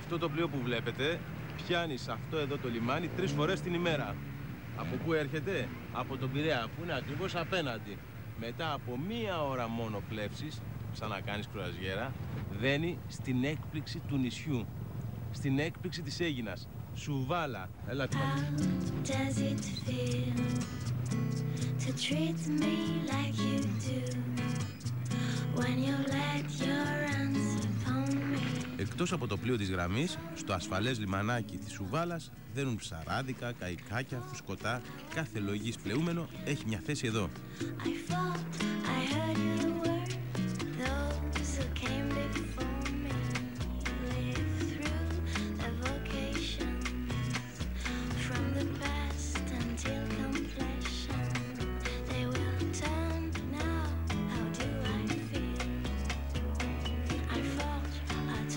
Αυτό το πλοίο που βλέπετε πιάνει σε αυτό εδώ το λιμάνι 3 φορές την ημέρα. Από πού έρχεται? Από τον Πειραιά, που είναι ακριβώς απέναντι. Μετά από 1 ώρα μόνο πλεύσης, σαν να κάνεις κρουαζιέρα, δένει στην έκπληξη του νησιού. Στην έκπληξη της Αίγινας. Σουβάλα. Έλα τι Εκτός από το πλοίο της γραμμής, στο ασφαλές λιμανάκι της Σουβάλας δένουν ψαράδικα, καϊκάκια, φουσκωτά. Κάθε λογής πλεούμενο έχει μια θέση εδώ.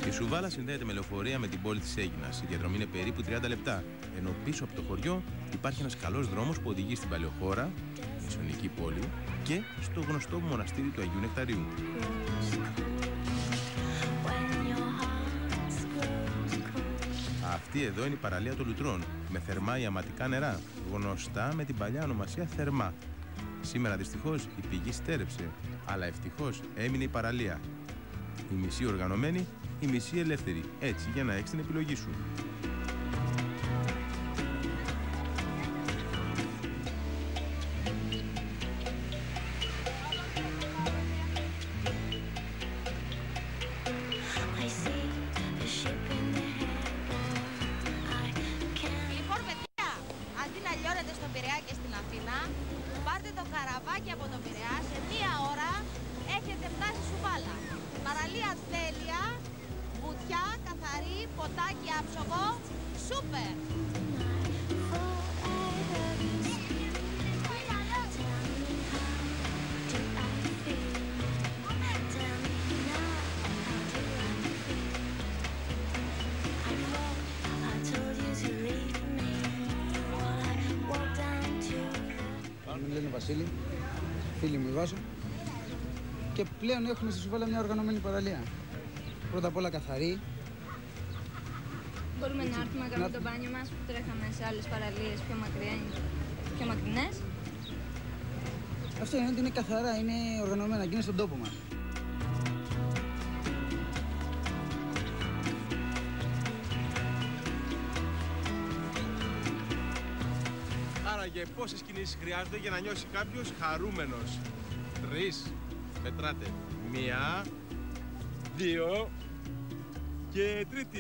Η Σουβάλα συνδέεται με λεωφορεία με την πόλη της Αίγινας. Η διαδρομή είναι περίπου 30 λεπτά. Ενώ πίσω από το χωριό υπάρχει ένας καλός δρόμος που οδηγεί στην παλαιοχώρα, μισονική πόλη, και στο γνωστό μοναστήρι του Αγίου Νεκταρίου. Αυτή εδώ είναι η παραλία των Λουτρών, με θερμά ιαματικά νερά, γνωστά με την παλιά ονομασία Θερμά. Σήμερα δυστυχώς η πηγή στέρεψε, αλλά ευτυχώς έμεινε η παραλία. Η μισή οργανωμένη, η μισή ελεύθερη, έτσι για να έχεις την επιλογή σου. Λοιπόν, παιδιά, αντί να λιώνετε στον Πειραιά και στην Αθήνα, πάρτε το καραβάκι από τον Πειραιά, σε 1 ώρα έχετε φτάσει Σουβάλα. Παραλία τέλεια, βουτιά, καθαρή, ποτάκι άψογο, σούπερ! Με λένε Βασίλη, φίλοι μου Βάσο, και πλέον έχουμε στη Σουβάλα μια οργανωμένη παραλία. Πρώτα απ' όλα καθαρή. Μπορούμε να έρθουμε να κάνουμε το μπάνιο μας που τρέχαμε σε άλλες παραλίες πιο μακρινές. Αυτό είναι ότι είναι καθαρά, είναι οργανωμένα και είναι στον τόπο μας. Άραγε πόσες κινήσεις χρειάζονται για να νιώσει κάποιος χαρούμενος? 3. Μετράτε. 1, 2 και τρίτη.